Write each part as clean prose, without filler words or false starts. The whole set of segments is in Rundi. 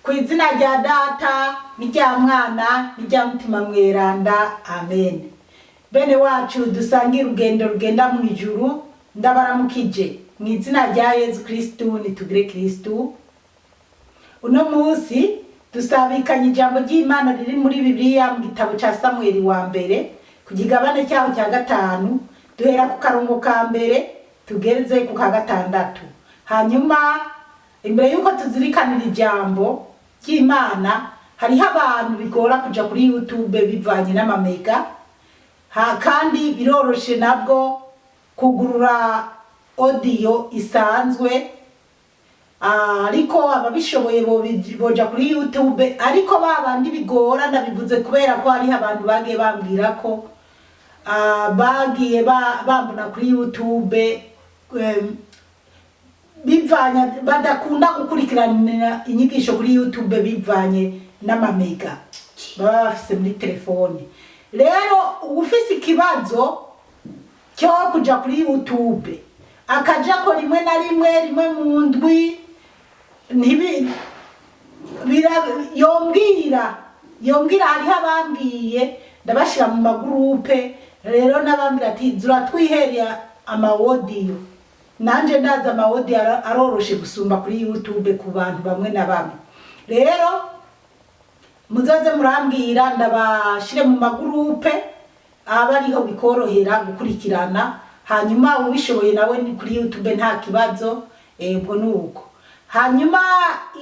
ku izina rya data n'irya mwana n'irya mutima mweranda amen. Bene wacu dusangira urugendo rugenda mu ijuru, ndabaramukije mu izina rya Yesu Kristu nitugire Kristu. Uno munsi dusabikanye ijambo ry'Imana riri muri Bibiliya mu gitabo ca Samueli wa mbere ku gigabane cyaho cya 5, duhera ku karongo ka mbere tugeze ku ka 6. Hanyuma imbere yuko tuzirikanira ijambo ry'Imana, hariho abantu bigora kuja kuri YouTube bivanye n'amamega, kandi biroroshe nabwo kugurura audio isanzwe, ariko ababishoboye boja kuri YouTube, ariko babandi bigora ndabivuze kubera ko hariho abantu bagiye bambwira ko bagiye bambona kuri YouTube bivanye badakunda gukurikirana inyigisho kuri YouTube bivanye n'amamega baba bafise muri telefone. Rero ufise ikibazo cyo kuja kuri YouTube akaja ko rimwe na rimwe mu ndwi yombwira hariho abambwiye ndabashira mu magroupe, rero nabambwira ati zura twiherera amawodiyo, nanje ndaza amawodiyo aroroshe gusumba kuri YouTube ku bantu bamwe na bamwe. Rero muzoze murambwira ndabashire mu magroupe abariho bikorohera gukurikirana, hanyuma ubishoboye nawe ni kuri YouTube nta kibazo. Ubwo nuko hanyuma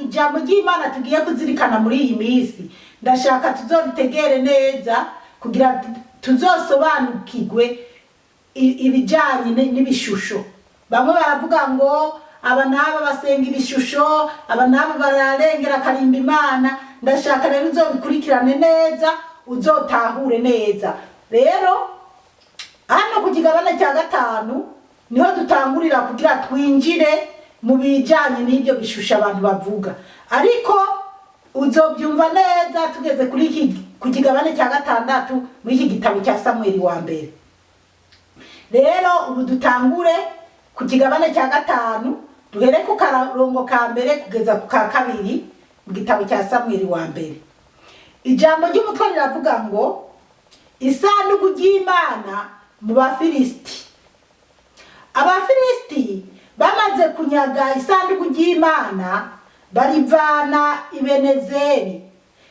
ijambo ry'Imana tugiye kuzirikana muri iyi minsi ndashaka tuzoritegere neza kugira tuzosobanukirwe ibijanye n'ibishusho. Bamwe baravuga ngo aba naba basenga ibishusho, aba naba bararengera karimba Imana. Ndashaka rero uzobikurikirane neza, uzotahure neza. Rero hano ku kigabane cya 5 niho dutangurira kugira twinjire mu bijanye n'ibyo bishusha abantu bavuga, ariko uzobyumva neza tugeze kuri iki ku kigabane cya 6 muri iki gitabo cya Samueli wa mbere. Rero ubu dutangure ku kigabane cya 5 duhere ku karongo ka mbere kugeza ku ka 2 mu gitabo cya Samueli wa mbere. Ijambo ry'umutwe riravuga ngo isanduku ry'Imana mu Bafilisti. Abafilisti bamaze kunyaga isanduku ry'Imana barivana i Benezeri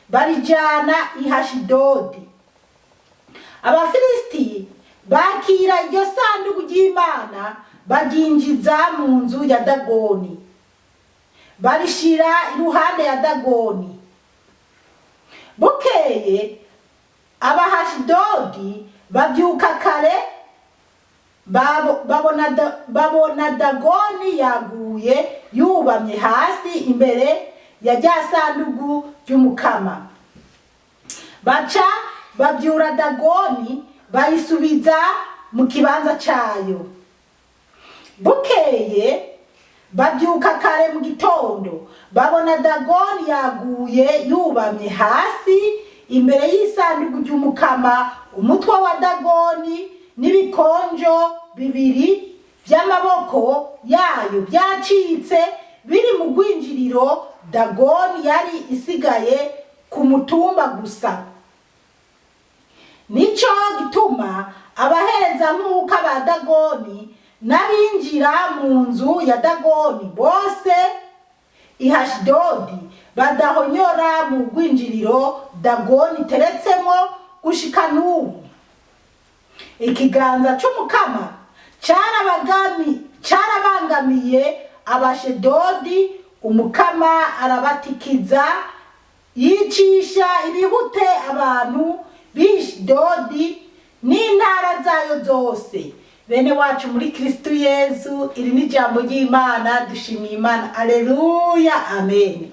barijana i Hashidodi. Abafilisti bakira iryo sanduku ry'Imana baryinjiza mu nzu ya Dagoni, barishira iruhande ya Dagoni. Bukeye Abahashidodi babyuka kare babona Dagoni yaguye yubamye hasi imbere ya rya sanduku ry'Umukama. Baca babyura Dagoni bayisubiza mu kibanza cayo. Bukeye babyuka kare mu gitondo babona Dagoni yaguye yubamye hasi imbere y'isanduku ry'Umukama. Umutwe wa Dagoni n'ibikonjo bibiri by'amaboko yayo byacitse biri mu gwinjiriro. Dagoni yari isigaye ku mutumba gusa. Nico gituma abahereza mwuka ba Dagoni n'abinjira mu nzu ya Dagoni bose i Hashidodi badahonyora mu gwinjiriro Dagoni teretsemo gushika n'ubu. Ikiganza c'Umukama carabangamiye Abashidodi. Umukama arabatikiza yicisha ibihute abantu b'Ishidodi n'intara zayo zose. Bene wacu muri Kristu Yesu, iri ni ijambo ry'Imana, dushimiye Imana. Aleluya, amen.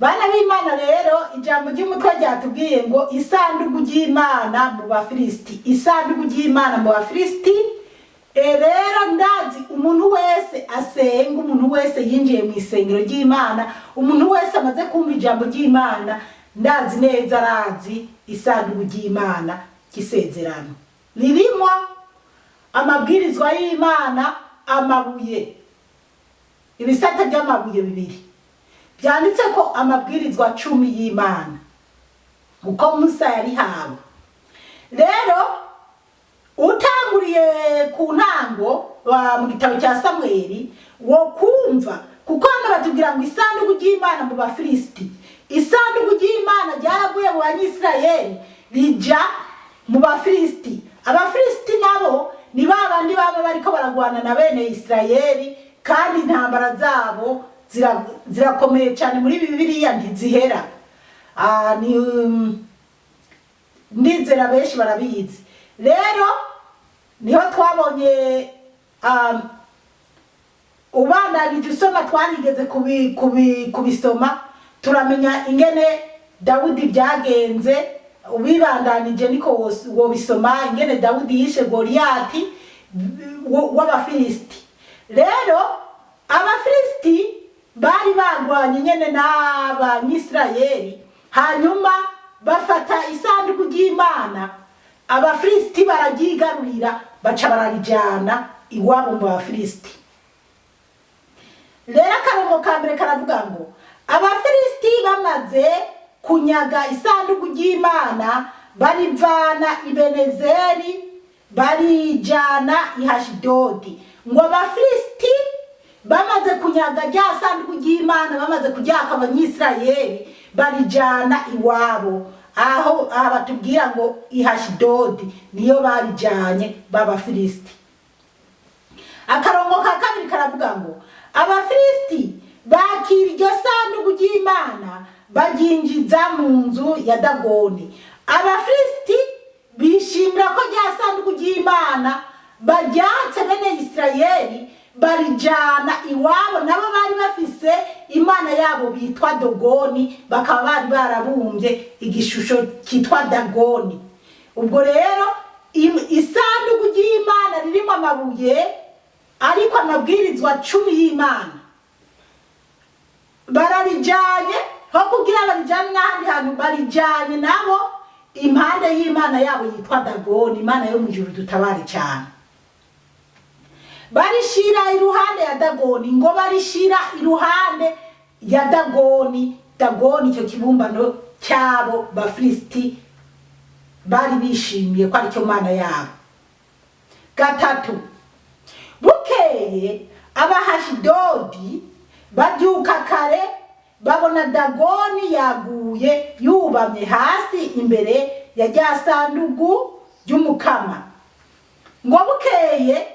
Bana b'Imana, rero ijambo ry'umutwe ryatubwiye ngo isanduku ry'Imana mu Bafilisti. Isanduku ry'Imana mu Bafilisti. Rero ndazi umuntu wese asenga, umuntu wese yinjiye mu isengero ry'Imana, umuntu wese amaze kumva ijambo ry'Imana, ndazi neza arazi isanduku ry'Imana cy'isezerano. Ririmo amabwirizwa y'Imana, amabuye, ibisate by'amabuye bibiri. byanditse ko amabwirizwa 10 y'Imana uko Musa yari hawe. Rero utanguriye ku ntango mu gitabo cya Samweli wo kumva kuko hano batubwira ngo isanduku ry'Imana mu Bafilisti, isanduku ry'Imana ryaravuye mu Banyisirayeli rija mu Bafilisti. Abafilisti nabo ni babandi baba bariko baragwana na bene Isirayeli, kandi intambara zabo zirakomeye cyane muri Bibiliya ntizihera. Ndizera benshi barabizi. Rero niho twabonye ubandanije usoma, twarigeze kubisoma turamenya ingene Dawudi byagenze. Ubibandanije niko wo bisoma ingene Dawudi yishe Goliyati w'Abafilisti. Rero Abafilisti bari bagwanye nyene n'Abanyisirayeli, hanyuma bafata isanduku ry'Imana. Abafilisti baragigarurira baca bararijana iwabo mu Bafilisti. Rero akarongo ka mbere karavuga ngo Abafilisti bamaze kunyaga isanduku ry'Imana barivana Ibenezeri barijana Ihashidodi. Ngo Abafilisti bamaze kunyaga rya sanduku ry'Imana, bamaze kujyaka Abanyisirayeli barijana iwabo. Aho batubwira ngo Ihashidodi niyo barijanye b'Abafilisti. Akarongo ka kabiri karavuga ngo Abafilisti bakira iryo sanduku ry'Imana baginjiza mu nzu ya Dagoni. Abafilisti bishimira ko rya sanduku ry'Imana bajyatse bene Isirayeli barijana iwabo. Nabo bari bafise imana yabo bitwa Dagoni, bakaba bari barabumbye igishusho kitwa Dagoni. Ubwo rero isanduku ry'Imana ririmo amabuye ariko amabwirizwa 10 y'Imana bararijanye, ho kugira barijane n'ahandi hantu barijanye nabo impande y'Imana yabo yitwa Dagoni, imana yo mu ijuru dutabare cyane. Barishira iruhande ya Dagoni, ngo barishira iruhande ya Dagoni. Dagoni icyo kibumbano cyabo Bafilisti bari bishimiye ko ari cyo mana yabo. Gatatu, bukeye Abahashidodi babyuka kare babona Dagoni yaguye yubamye hasi imbere ya rya sanduku ry'Umukama. Ngo bukeye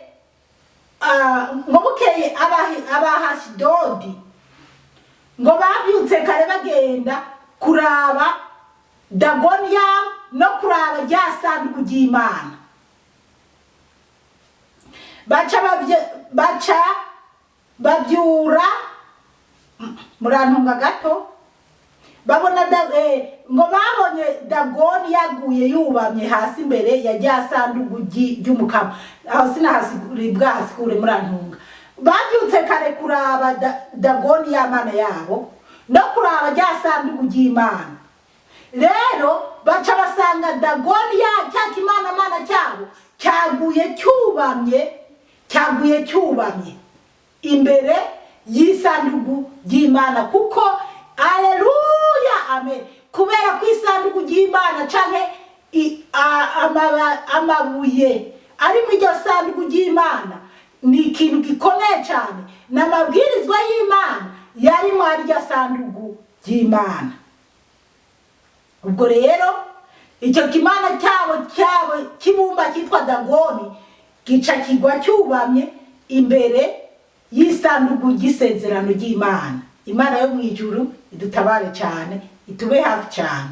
Abahashidodi ngo babyutse kare bagenda kuraba Dagoni no kuraba rya sanduku ry'Imana. Baca babyura murantunga gato, babona ngo babonye Dagoni yaguye yubamye hasi imbere ya rya sanduku ry'Umukama. Aho sinahasiguribwa hasikure murantunga. Babyutse kare kuraba Dagoni y'Imana yabo no kuraba rya sanduku ry'Imana. Rero baca basanga Dagoni cyaka imana cyabo cyaguye cyubamye imbere y'isanduku ry'Imana. Kuko aleluya amen, kubera ko isanduku ry'Imana canke amabuye ari mu iryo sanduku ry'Imana ni ikintu gikomeye cyane, n'amabwirizwa y'Imana yari mu iryo sanduku ry'Imana. Ubwo rero icyo kimana cyabo kibumba cyitwa Dagoni gica kigwa cyubamye imbere y'isanduku ry'isezerano ry'Imana. Imana yo mu ijuru idutabare cyane, itube hafi cyane.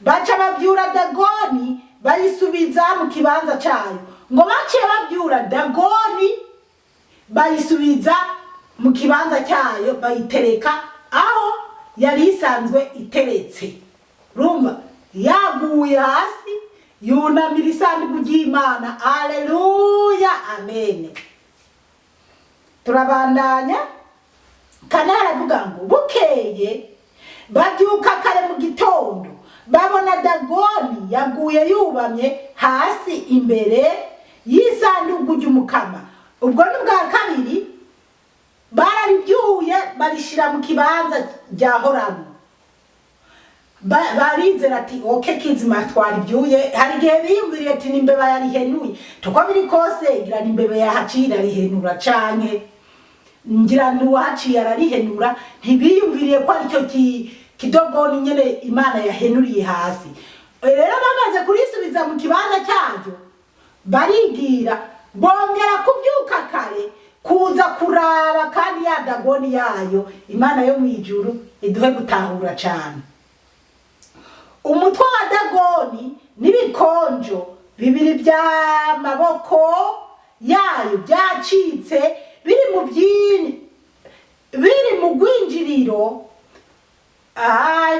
Baca babyura Dagoni bayisubiza mu kibanza cyayo. Ngo baciye babyura Dagoni bayisubiza mu kibanza cyayo, bayitereka aho yari isanzwe iteretse. Rumva yaguye hasi yunamira isanduku ry'Imana. Aleluya amen. Turabandanya. Kane haravuga ngo bukeye babyuka kare mu gitondo babona Dagoni yaguye yubamye hasi imbere y'isanduku ry'Umukama. Ubwo ni bwa kabiri barabibyuye barishira mu kibanza ryahoramo. Barizera ati okay kizima twari byuye, hari igihe biyumviriye ati nimbeba yarihenuye, tuko biri kose gira nimbebe yahacira rihenura canke ngira nuwaciye ararihenura, ntibiyumviriye ko aricyo kidogoni nyene Imana yahenuriye hasi. Rero bamaze kurisubiza mu kibanza cyaryo, barigira bongera kubyuka kare kuza kuraba, kandi ya dagoni yayo Imana yo mwijuru iduhe gutahura cyane. Umutwe wa dagoni nibikonjo bibiri bya maboko yayo byacitse biri mu byini, biri mu gwinjiriro.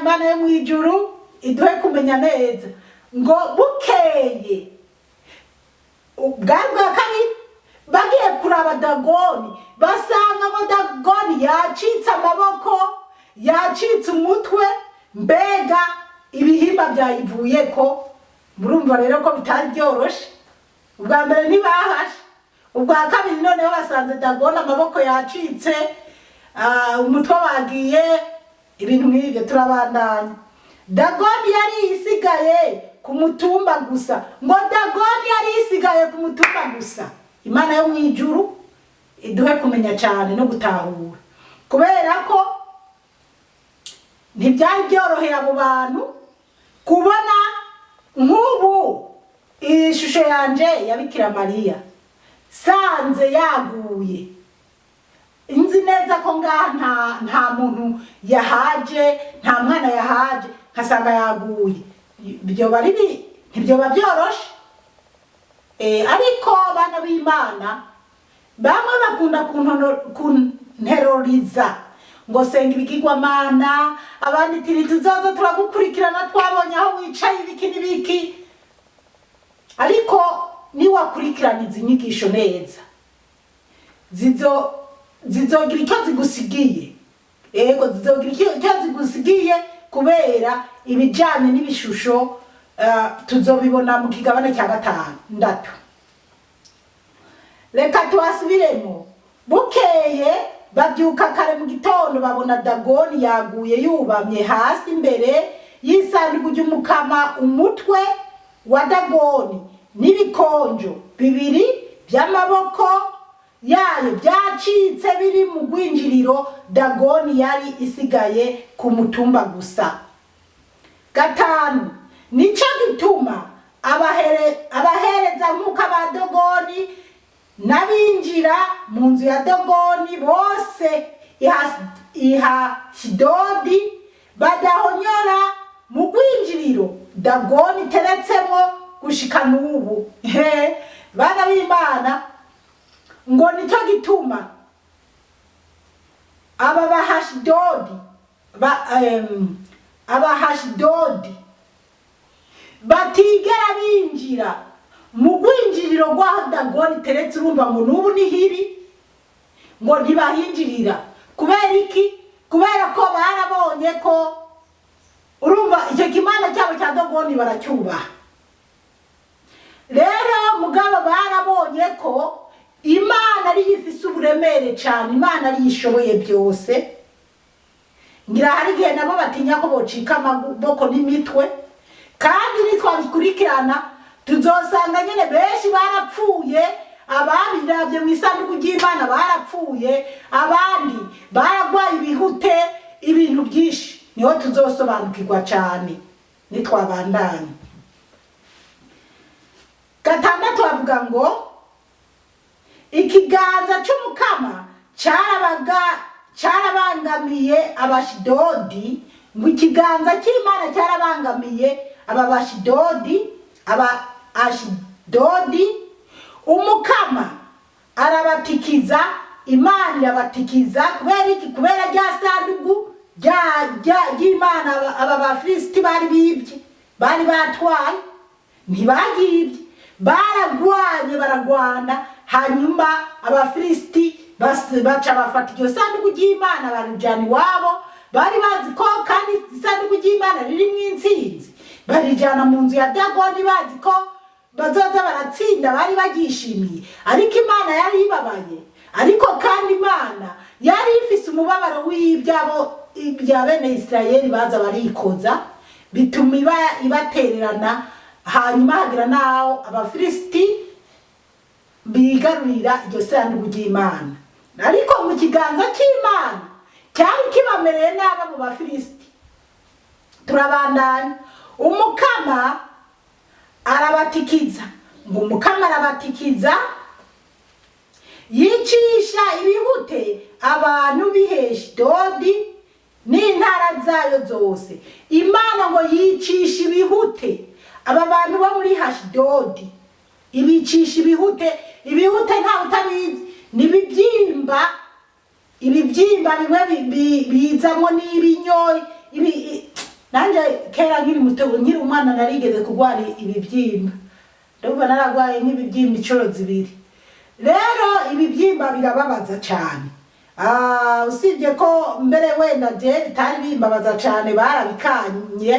Imana yo mwijuru iduhe kumenya neza ngo bukeye ubwari bwa kabiri bagiye kuraba dagoni, basanga ngo dagoni yacitse amaboko, yacitse umutwe, mbega ibihimba byayivuyeko. Murumva rero ko bitari byoroshe. Ubwa mbere ntibahashe, ubwa kabiri noneho basanze dagoni amaboko yacitse, umutwe wagiye, ibintu nk'ibyo. Turabandanya. Dagoni yari isigaye ku mutumba gusa, ngo dagoni yari isigaye ku mutumba gusa. Imana yo mwijuru iduhe kumenya cyane no gutahura, kubera ko ntibyari byoroheye abo bantu kubona nk'ubu ishusho yanje ya Bikira Mariya sanze yaguye. Inzi neza ko ngaha nta muntu yahaje, nta mwana yahaje, nkasanga yaguye. Ibyo bari ntibyo babyoroshe. Ariko bana b'Imana bamwe bakunda kunteroriza ngo senga ibigirwamana, abandi tiri tuzoza turagukurikirana twabonye aho wicaye ibiki n'ibiki. Ariko niwakurikirana izi nyigisho neza, zizogira icyo zigusigiye. Ego zizogira icyo zigusigiye, kubera ibijyanye n'ibishusho tuzobibona mu kigabane cya 6. Reka tuasubiremo. Bukeye babyuka kare mu gitondo, babona dagoni yaguye yubamye hasi imbere y'isanduku ry'umukama. Umutwe wa dagoni n'ibikonjo bibiri by'amaboko yayo byacitse biri mu gwinjiriro. Dagoni yari isigaye ku mutumba gusa. 5. Nico gituma abahereza nk'uko ba dagoni n'abinjira mu nzu ya dagoni bose ihashidodi badahonyora mu gwinjiriro dagoni teretsemo gushika n'ubu. Bana b'Imana, ngo nico gituma abahashidodi batigera binjira mu gwinjiriro rwa dagoni teretse. Urumva ngo n'ubu ni hibi, ngo ntibahinjirira. Kubera iki? Kubera ko barabonye ko, urumva icyo kimana cyabo cya dagoni baracyubaha. Rero mugabo barabonye ko Imana ari ifise uburemere cyane, Imana ari ishoboye byose. Ngira hari igihe nabo batinya ko bocika amaboko n'imitwe, kandi nitwabikurikirana tuzosanga nyene benshi barapfuye. Ababiravye mu isanduku ry'Imana barapfuye, abandi baragwaye ibihute, ibintu byinshi. Niho tuzosobanukirwa cyane nitwabandanya. 6 avuga ngo ikiganza cy'umukama cyarabangamiye abashidodi. Ngo ikiganza cy'Imana cyarabangamiye abashidodi, ashidodi. Umukama arabatikiza, Imana irabatikiza. Kubera iki? Kubera rya sanduku ry'Imana Abafilisiti bari bibye, bari batwaye. Ntibagibye, baragwanye, baragwana. Hanyuma Abafilisiti baca bafata iryo sanduku ry'Imana barijana iwabo. Bari bazi ko kandi isanduku ry'Imana ririmo intsinzi, barijana mu nzu ya dagoni bazi ko bazoza baratsinda, bari bagishimiye. Ariko Imana yari ibabaye, ariko kandi Imana yari ifise umubabaro w'ibyabo ibya bene Isirayeli baza barikoza bituma ibatererana hanyuma hagira naho abafilisiti bigarurira iryo sanduku ry'Imana ariko mu kiganza cy'Imana cyari kibamereye n'aba mu bafilisiti. Turabandanya umukama arabatikiza ngo umukama arabatikiza yicisha ibihute abantu b'Ashidodi n'intara zayo zose. Imana ngo yicisha ibihute aba bantu bo muri Ashidodi, ibicisha ibihute nta utabizi nibibyimba, ibibyimba bimwe bizamwo n'ibinyoyi nanje kera nkiri muto nkiri umwana narigeze kugwara ibibyimba, ndumva naragwaye nk'ibibyimba icoro zibiri. Rero ibibyimba birababaza cyane. Usibye ko mbere wenda je bitari bimbabaza cyane barabikanye,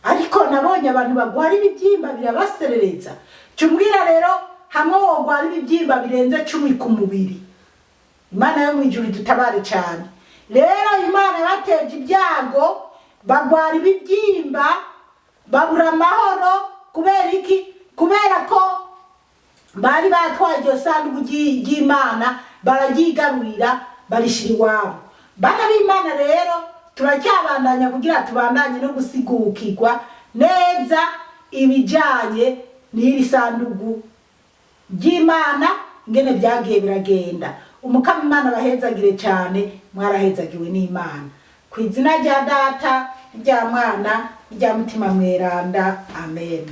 ariko nabonye abantu bagwara ibibyimba birabaserereza. Cumbwira rero hamwe wogwara ibibyimba birenze 10 ku mubiri, Imana yo mwijuru dutabare cyane. Rero Imana yateje ibyago bagwara ibibyimba babura amahoro kubera iki? Kubera ko bari batwaye iryo sanduku ry'Imana bararyigarurira barishira iwabo. Bana b'Imana rero turacyabandanya kugira tubandanye no gusigukirwa neza ibijanye n'iri sanduku ry'Imana ngene byagiye biragenda. Umukama Imana bahezagire cyane, mwarahezagiwe n'Imana. Ku izina rya Data, rya Mwana, rya Mutima Mweranda. Amen.